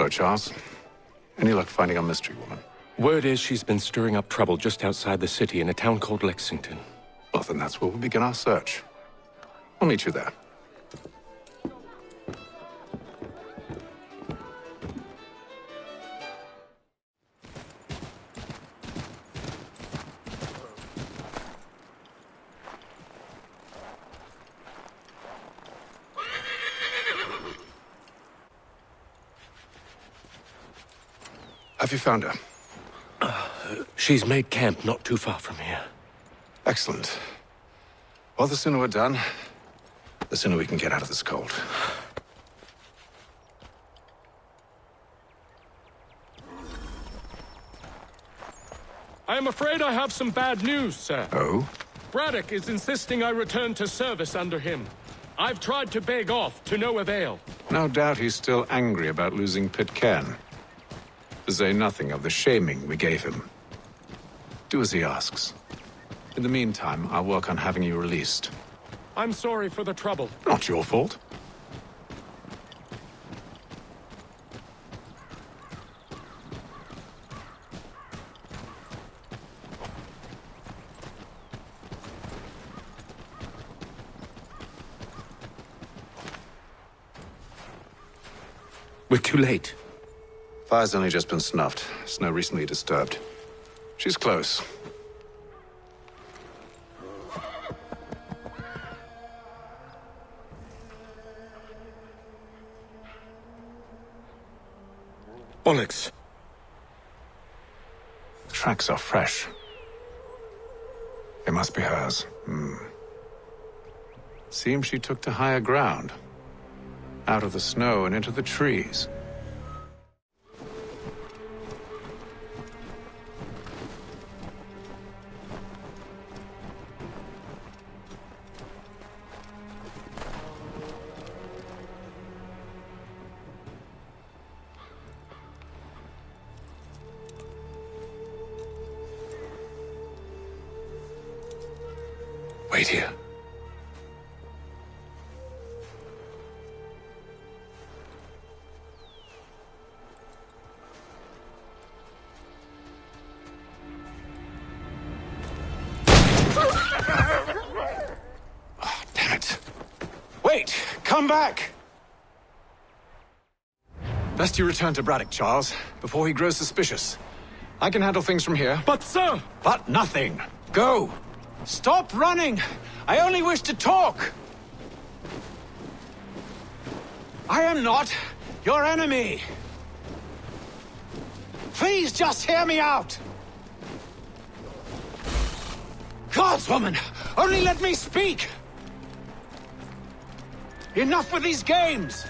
Hello, Charles. Any luck finding our mystery woman? Word is she's been stirring up trouble just outside the city in a town called Lexington. Well, then that's where we'll begin our search. I'll meet you there. Have you found her? She's made camp not too far from here. Excellent. Well, the sooner we're done, the sooner we can get out of this cold. I am afraid I have some bad news, sir. Oh? Braddock is insisting I return to service under him. I've tried to beg off, to no avail. No doubt he's still angry about losing Pitcairn. To say nothing of the shaming we gave him. Do as he asks. In the meantime, I'll work on having you released. I'm sorry for the trouble. Not your fault. We're too late. Fire's only just been snuffed. Snow recently disturbed. She's close. Bollocks. The tracks are fresh. They must be hers. Seems she took to higher ground. Out of the snow and into the trees. Wait here. Oh, damn it. Wait! Come back! Best you return to Braddock, Charles, before he grows suspicious. I can handle things from here. But, sir! But nothing. Go! Stop running! I only wish to talk! I am not your enemy! Please just hear me out! Gods, woman! Only let me speak! Enough with these games!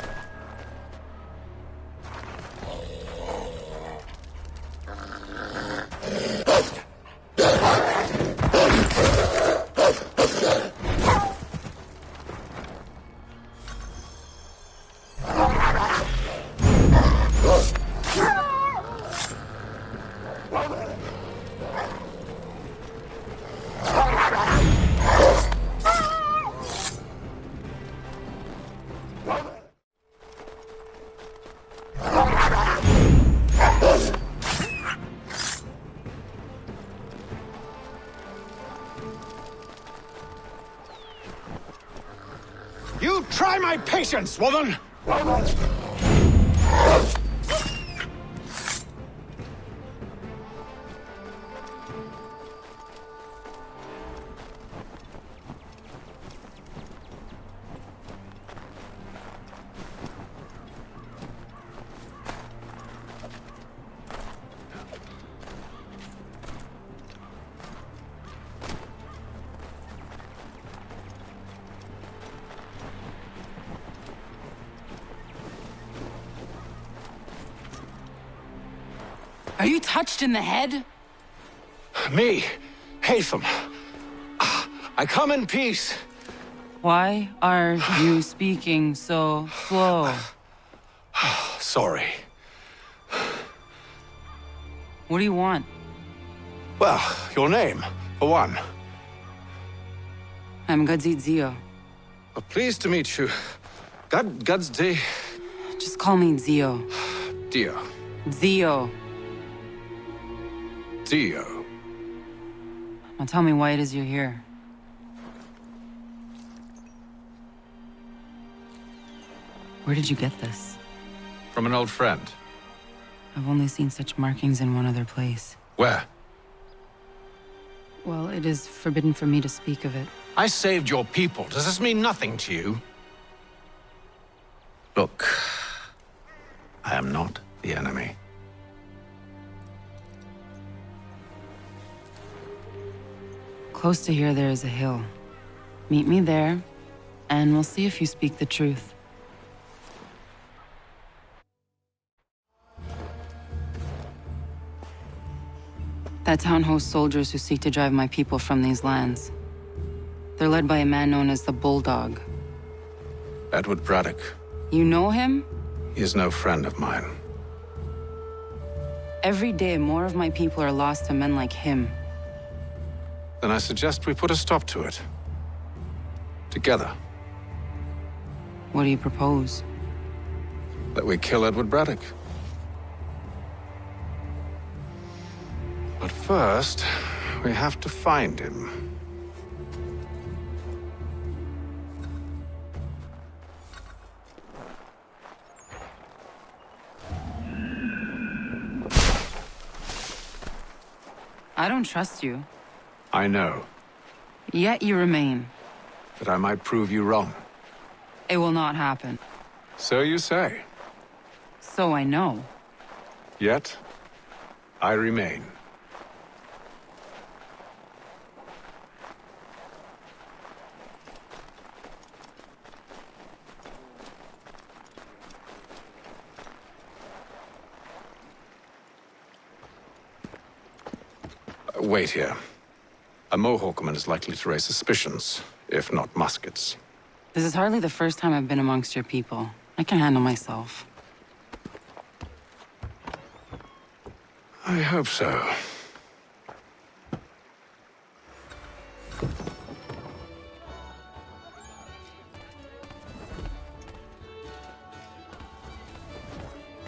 You try my patience, woman! Are you touched in the head? Me, Hatham. I come in peace. Why are you speaking so slow? Sorry. What do you want? Well, your name, for one. I'm Gadzit Zio. Pleased to meet you. Gadsday. Just call me Zio. Dio. Zio. Dio. Now tell me why it is you're here. Where did you get this? From an old friend. I've only seen such markings in one other place. Where? Well, it is forbidden for me to speak of it. I saved your people. Does this mean nothing to you? Look, I am not the enemy. Close to here, there is a hill. Meet me there, and we'll see if you speak the truth. That town hosts soldiers who seek to drive my people from these lands. They're led by a man known as the Bulldog. Edward Braddock. You know him? He is no friend of mine. Every day, more of my people are lost to men like him. Then I suggest we put a stop to it. Together. What do you propose? That we kill Edward Braddock. But first, we have to find him. I don't trust you. I know, Yet you remain. that I might prove you wrong. It will not happen. So you say. So I know. Yet, I remain. Wait here. A Mohawkman is likely to raise suspicions, if not muskets. This is hardly the first time I've been amongst your people. I can handle myself. I hope so.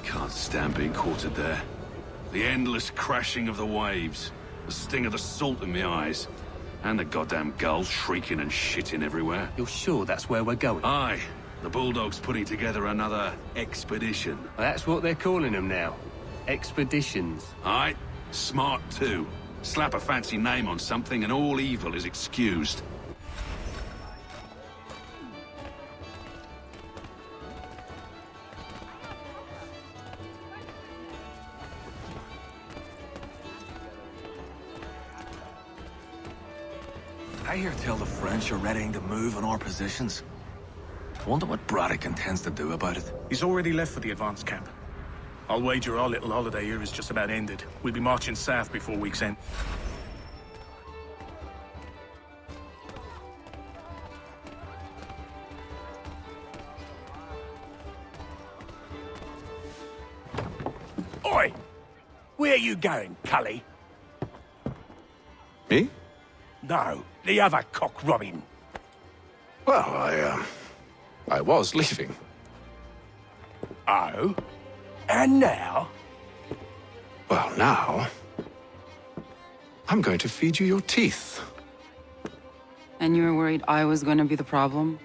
Can't stand being quartered there. The endless crashing of the waves, the sting of the salt in my eyes, and the goddamn gulls shrieking and shitting everywhere. You're sure that's where we're going? Aye, the Bulldog's putting together another expedition. That's what they're calling them now. Expeditions. Aye, smart too. Slap a fancy name on something and all evil is excused. I hear tell the French are readying to move on our positions. Wonder what Braddock intends to do about it. He's already left for the advance camp. I'll wager our little holiday here is just about ended. We'll be marching south before week's end. Oi! Where you going, Cully? Me? No, the other cock Robin. Well, I was leaving. Oh? And now? Well, now... I'm going to feed you your teeth. And you were worried I was going to be the problem?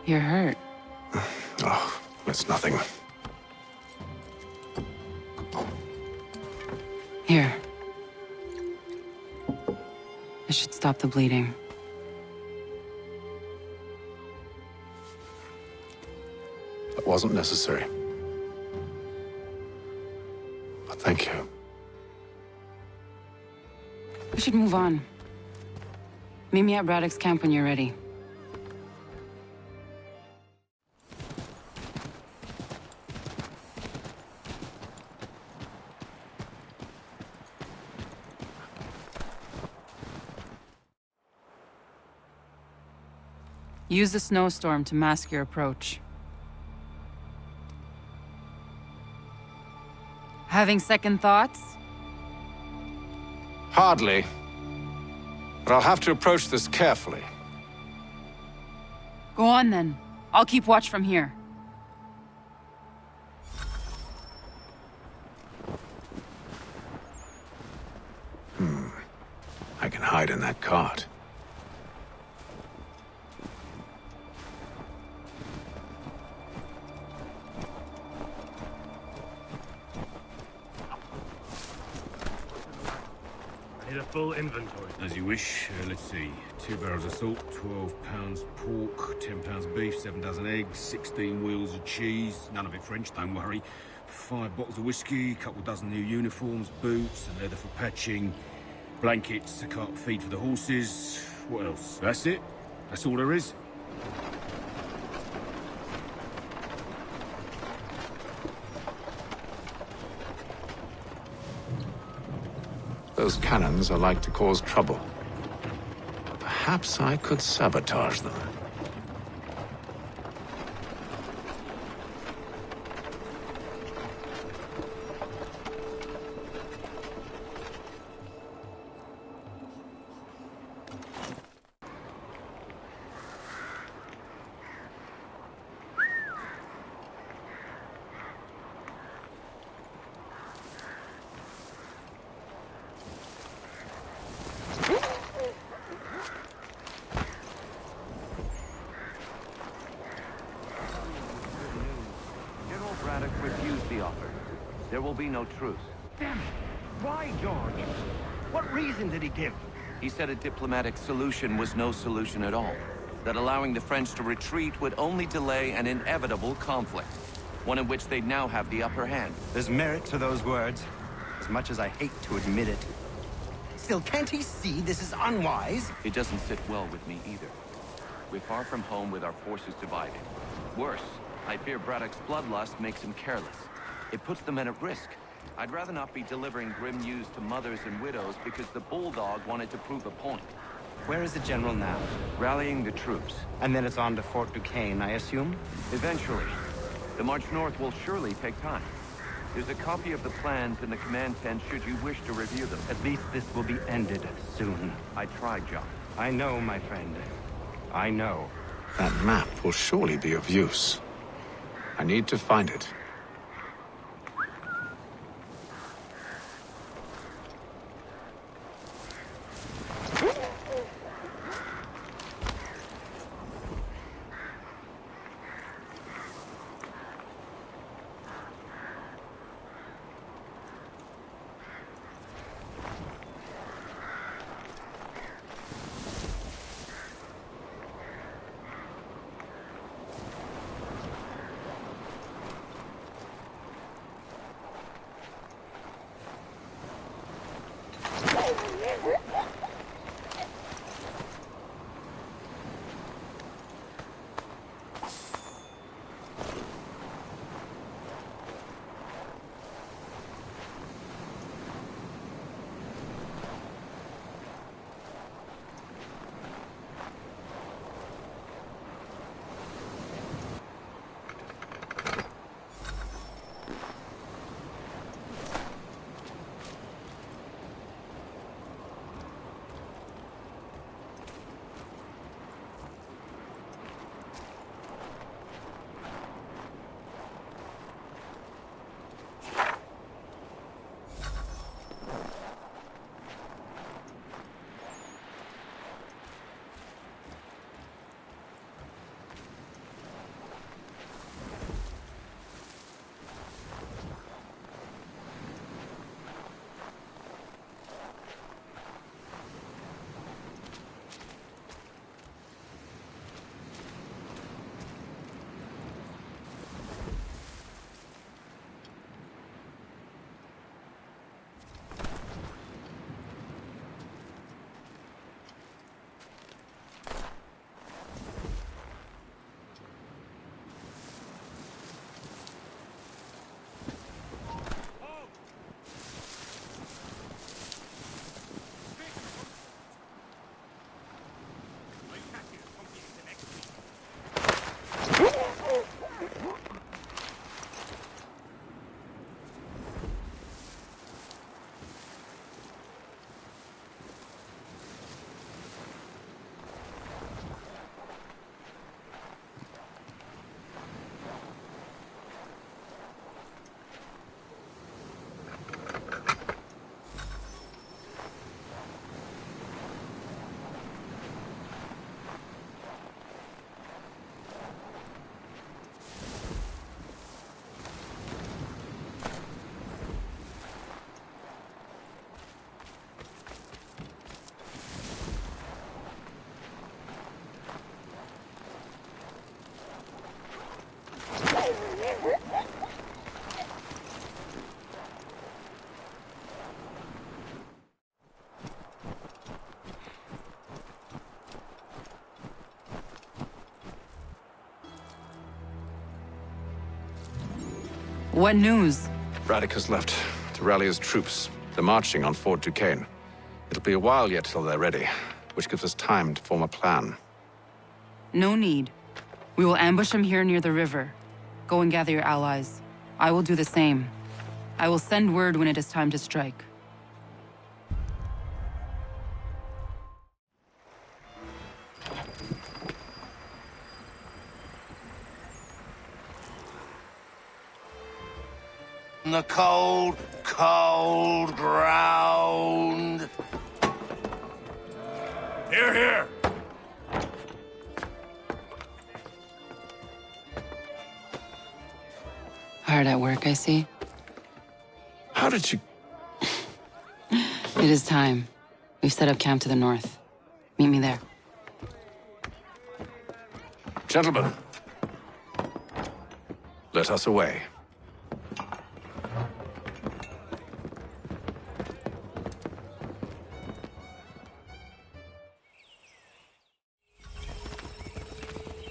You're hurt. Oh, it's nothing. Here. This should stop the bleeding. That wasn't necessary. We should move on. Meet me at Braddock's camp when you're ready. Use the snowstorm to mask your approach. Having second thoughts? Hardly. But I'll have to approach this carefully. Go on then. I'll keep watch from here. I can hide in that cart. Need a full inventory. As you wish. Let's see. 2 barrels of salt, 12 pounds pork, 10 pounds beef, 7 dozen eggs, 16 wheels of cheese. None of it French, don't worry. 5 bottles of whiskey, couple dozen new uniforms, boots, and leather for patching, blankets, a cart feed for the horses. What else? That's it? That's all there is? Those cannons are like to cause trouble. Perhaps I could sabotage them. General Braddock refused the offer. There will be no truce. Damn it! Why, George? What reason did he give? He said a diplomatic solution was no solution at all. That allowing the French to retreat would only delay an inevitable conflict. One in which they'd now have the upper hand. There's merit to those words, as much as I hate to admit it. Still, can't he see this is unwise? It doesn't sit well with me either. We're far from home with our forces divided. Worse, I fear Braddock's bloodlust makes him careless. It puts the men at risk. I'd rather not be delivering grim news to mothers and widows because the Bulldog wanted to prove a point. Where is the general now? Rallying the troops. And then it's on to Fort Duquesne, I assume? Eventually. The march north will surely take time. There's a copy of the plans in the command tent should you wish to review them. At least this will be ended soon. I tried, John. I know, my friend. I know. That map will surely be of use. I need to find it. What news? Braddock has left to rally his troops. They're marching on Fort Duquesne. It'll be a while yet till they're ready, which gives us time to form a plan. No need. We will ambush them here near the river. Go and gather your allies. I will do the same. I will send word when it is time to strike. The cold, cold ground. Here, here! Hard at work, I see. How did you... It is time. We've set up camp to the north. Meet me there. Gentlemen, let us away.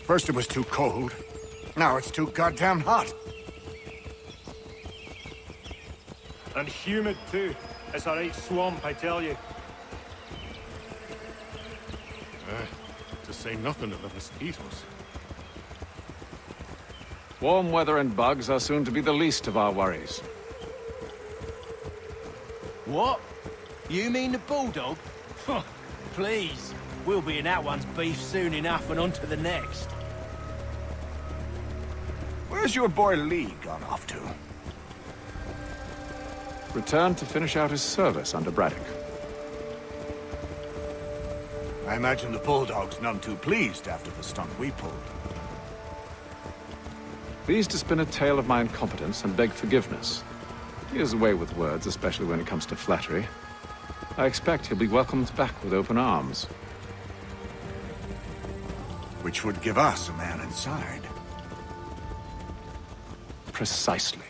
First it was too cold. Now it's too goddamn hot. And humid too. It's a right swamp, I tell you. To say nothing of the mosquitoes. Warm weather and bugs are soon to be the least of our worries. What? You mean the bulldog? Please. We'll be in that one's beef soon enough and on to the next. Where's your boy Lee gone off to? Returned to finish out his service under Braddock. I imagine the bulldog's none too pleased after the stunt we pulled. Pleased to spin a tale of my incompetence and beg forgiveness. He has a way with words, especially when it comes to flattery. I expect he'll be welcomed back with open arms. Which would give us a man inside. Precisely.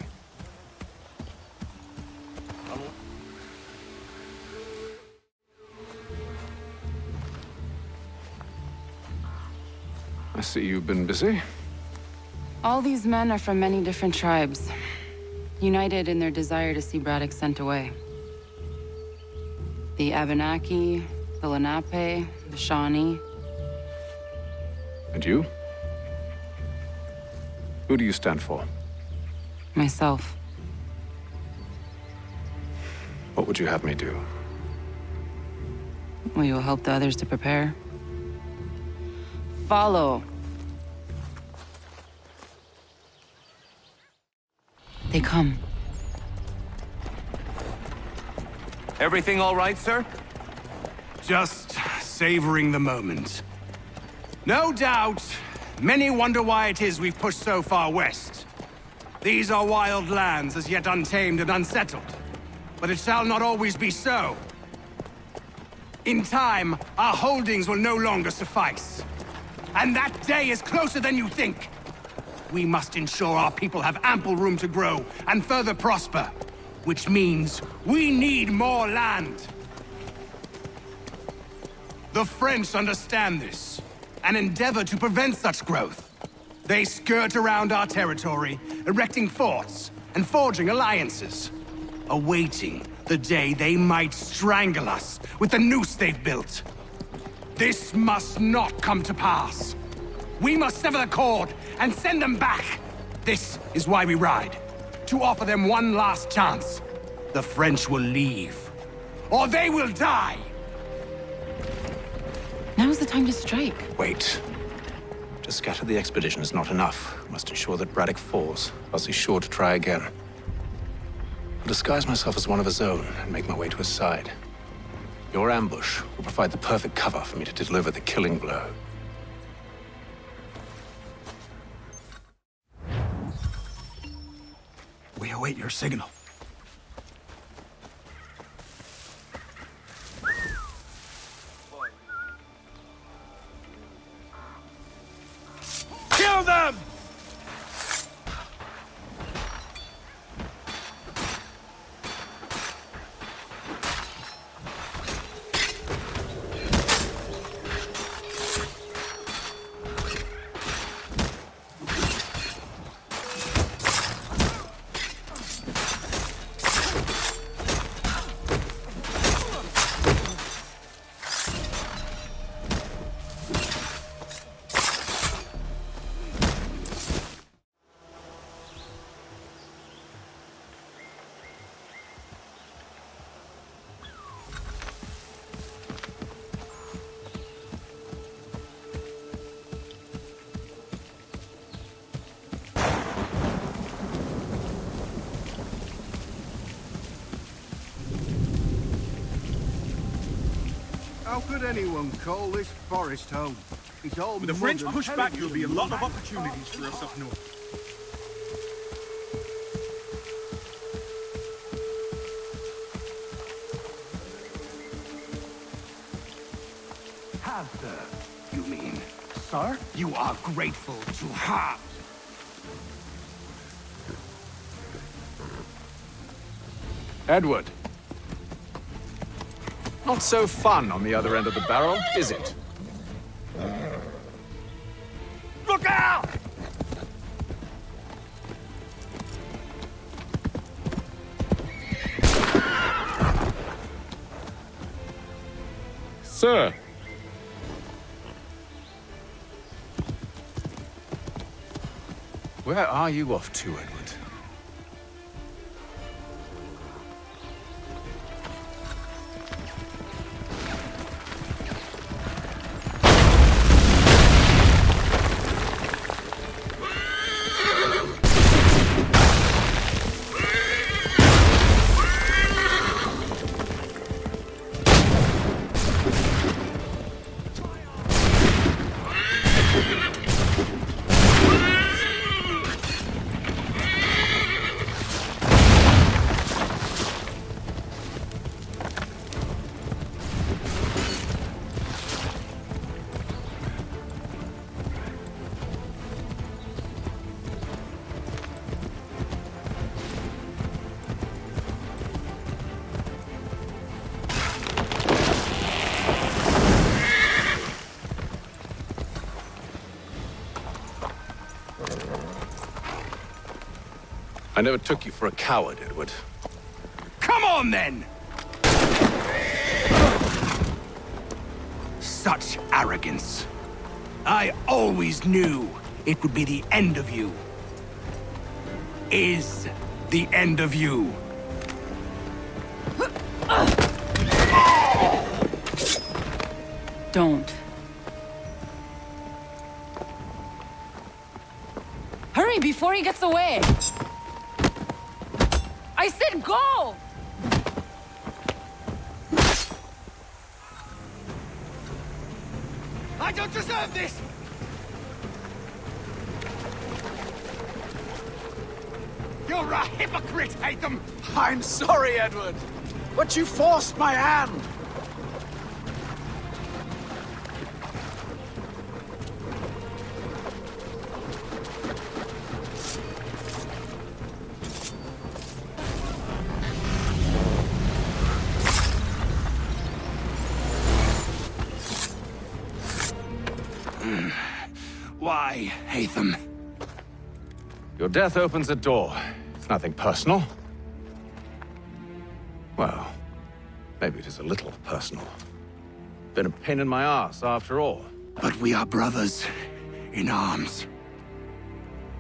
I see you've been busy. All these men are from many different tribes, united in their desire to see Braddock sent away. The Abenaki, the Lenape, the Shawnee. And you? Who do you stand for? Myself. What would you have me do? Will you help the others to prepare? Follow. They come. Everything all right, sir? Just savoring the moment. No doubt, many wonder why it is we've pushed so far west. These are wild lands as yet untamed and unsettled. But it shall not always be so. In time, our holdings will no longer suffice. And that day is closer than you think. We must ensure our people have ample room to grow and further prosper. Which means we need more land. The French understand this and endeavor to prevent such growth. They skirt around our territory, erecting forts and forging alliances, awaiting the day they might strangle us with the noose they've built. This must not come to pass. We must sever the cord and send them back. This is why we ride, to offer them one last chance. The French will leave, or they will die. Now's the time to strike. Wait. To scatter the expedition is not enough. We must ensure that Braddock falls, else he's sure to try again. I'll disguise myself as one of his own and make my way to his side. Your ambush will provide the perfect cover for me to deliver the killing blow. We await your signal. Kill them! could anyone call this forest home? It's all With the French mud and pushback, there'll be a lot of pedigree. opportunities for us up north. Have, you mean? Sir? You are grateful to have. Edward. Not so fun on the other end of the barrel, is it? Look out! Sir! Where are you off to, Edward? I never took you for a coward, Edward. Come on, then! Such arrogance. I always knew it would be the end of you. Is the end of you. Don't. Hurry before he gets away! I said go! I don't deserve this! You're a hypocrite, Hatham! I'm sorry, Edward, but you forced my hand. Why, Hatham? Your death opens a door. It's nothing personal. Well, maybe it is a little personal. Been a pain in my ass, after all. But we are brothers in arms.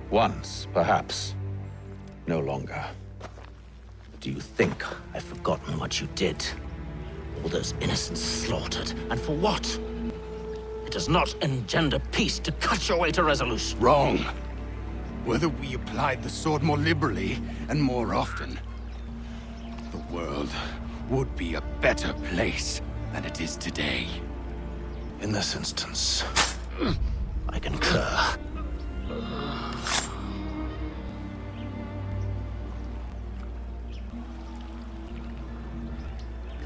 Once, perhaps. No longer. Do you think I've forgotten what you did? All those innocents slaughtered, and for what? It does not engender peace to cut your way to resolution. Wrong. Whether we applied the sword more liberally and more often, the world would be a better place than it is today. In this instance, I concur.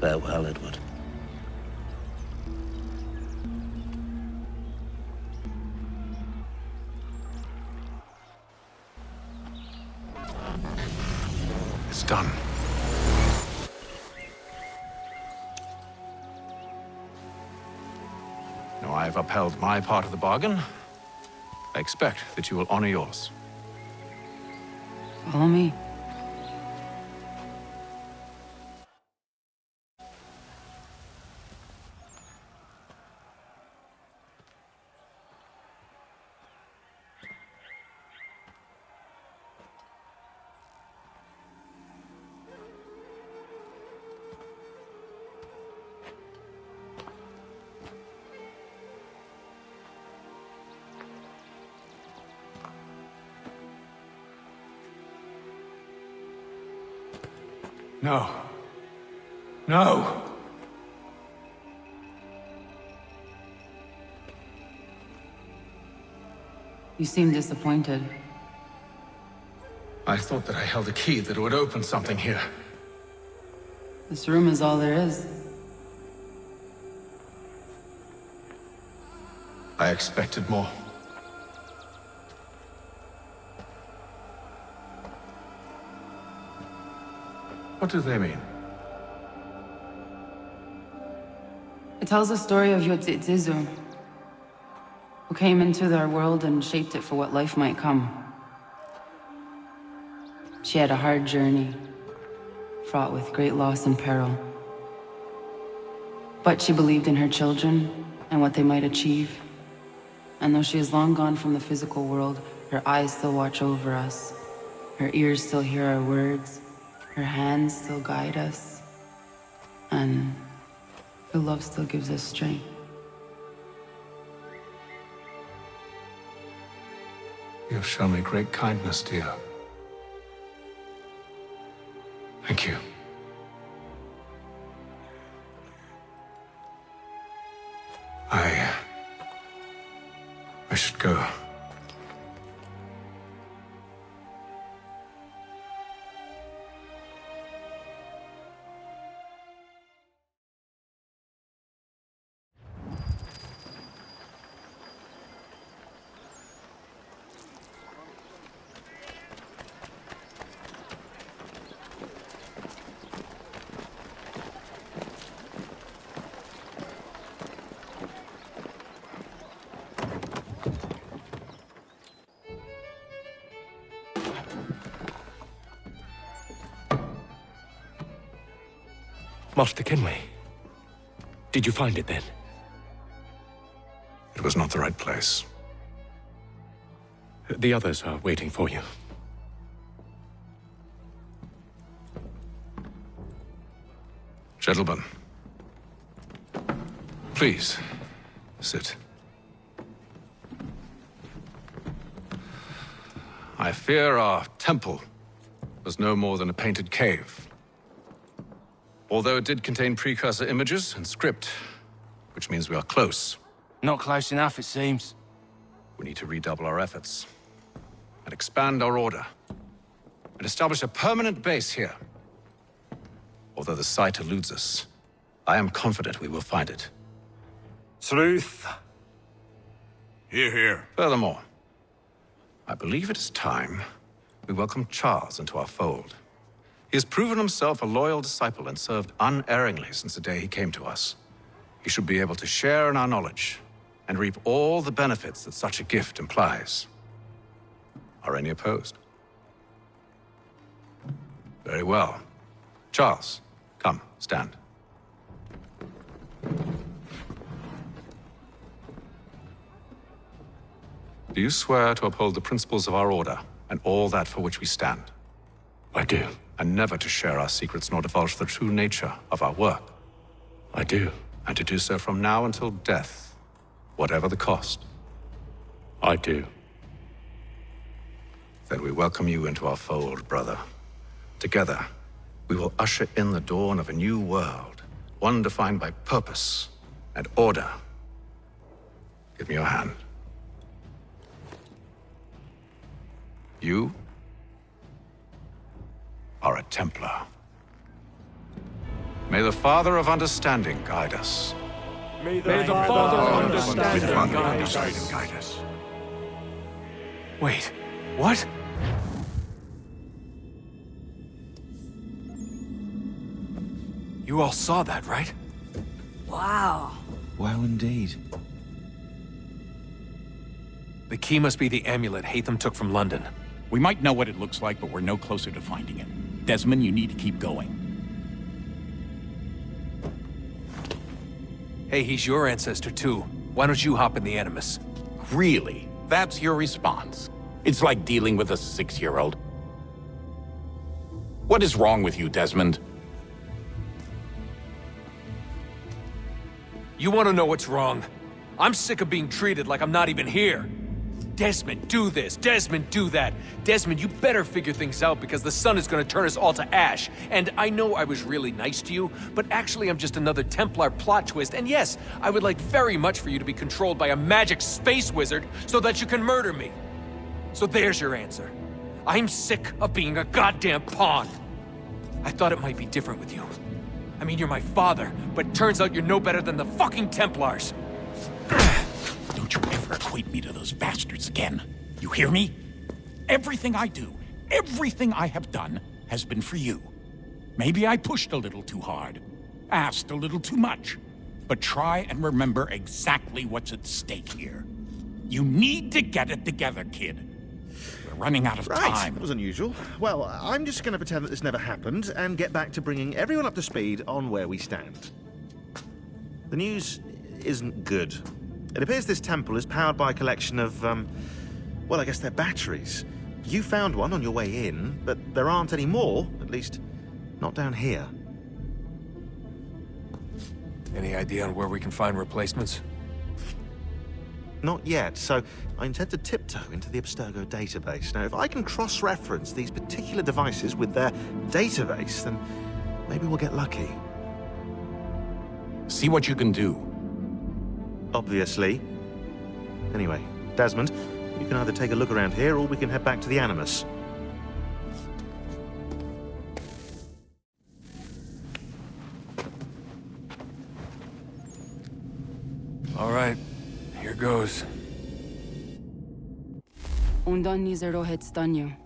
Farewell, Edward. It's done. Now I have upheld my part of the bargain. I expect that you will honor yours. Follow me. No. No! You seem disappointed. I thought that I held a key that would open something here. This room is all there is. I expected more. What do they mean? It tells the story of Yotzitzizu, who came into our world and shaped it for what life might come. She had a hard journey, fraught with great loss and peril. But she believed in her children and what they might achieve. And though she is long gone from the physical world, her eyes still watch over us. Her ears still hear our words. Her hands still guide us. And her love still gives us strength. You have shown me great kindness, dear. Thank you. I should go. Master Kenway. Did you find it then? It was not the right place. The others are waiting for you. Gentlemen, please, sit. I fear our temple was no more than a painted cave. Although it did contain precursor images and script, which means we are close. Not close enough, it seems. We need to redouble our efforts and expand our order and establish a permanent base here. Although the site eludes us, I am confident we will find it. Truth. Hear, hear. Furthermore, I believe it is time we welcome Charles into our fold. He has proven himself a loyal disciple and served unerringly since the day he came to us. He should be able to share in our knowledge and reap all the benefits that such a gift implies. Are any opposed? Very well. Charles, come, stand. Do you swear to uphold the principles of our order and all that for which we stand? I do. And never to share our secrets nor divulge the true nature of our work? I do. And to do so from now until death, whatever the cost? I do. Then we welcome you into our fold, brother. Together, we will usher in the dawn of a new world, one defined by purpose and order. Give me your hand. You are a Templar. May the Father of Understanding guide us. May the Father of Understanding guide us. Wait, what? You all saw that, right? Wow. Wow, indeed. The key must be the amulet Hatham took from London. We might know what it looks like, but we're no closer to finding it. Desmond, you need to keep going. Hey, he's your ancestor too. Why don't you hop in the Animus? Really? That's your response? It's like dealing with a 6-year-old. What is wrong with you, Desmond? You want to know what's wrong? I'm sick of being treated like I'm not even here. Desmond, do this. Desmond, do that. Desmond, you better figure things out because the sun is gonna turn us all to ash. And I know I was really nice to you, but actually I'm just another Templar plot twist. And yes, I would like very much for you to be controlled by a magic space wizard so that you can murder me. So there's your answer. I'm sick of being a goddamn pawn. I thought it might be different with you. I mean, you're my father, but turns out you're no better than the fucking Templars. Don't you ever equate me to those bastards again. You hear me? Everything I do, everything I have done, has been for you. Maybe I pushed a little too hard, asked a little too much, but try and remember exactly what's at stake here. You need to get it together, kid. We're running out of time. That was unusual. Well, I'm just going to pretend that this never happened and get back to bringing everyone up to speed on where we stand. The news isn't good. It appears this temple is powered by a collection of, well, I guess they're batteries. You found one on your way in, but there aren't any more, at least not down here. Any idea on where we can find replacements? Not yet, so I intend to tiptoe into the Abstergo database. Now, if I can cross-reference these particular devices with their database, then maybe we'll get lucky. See what you can do. Obviously. Anyway, Desmond, you can either take a look around here or we can head back to the Animus. All right, here goes. Undan nizero het stanyo.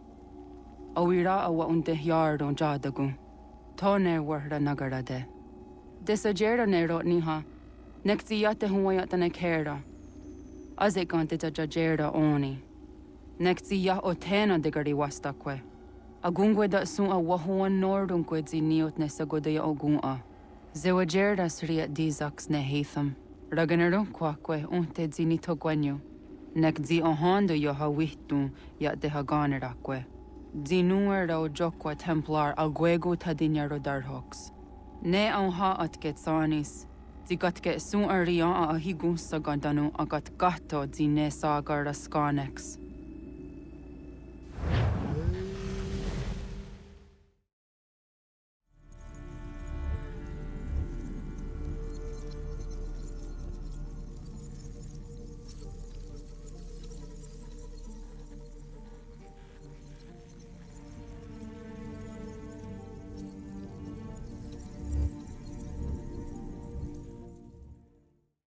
Awira awa unde yard on jadagu. Tone warda nagarade. Desajera nero niha. Nekti yate huwayata nekera. Azekante jajera oni. Nekti ya otena degari wastakwe. Agungwe da sun a wahuan nordunkwe ziniot nesagodaya ogun. Zewajera sriat dizaks ne heatham. Raganero kwakwe unte zinito gwenyo. Nek zi ohando yo hawihtun ya de haganerakwe. Zinuer o jokwa templar agwego tadinyaro darhoks. Ne ha at getsanis. Zigatke sun arian a higun sagandanu agat gato zine sagar raskanex.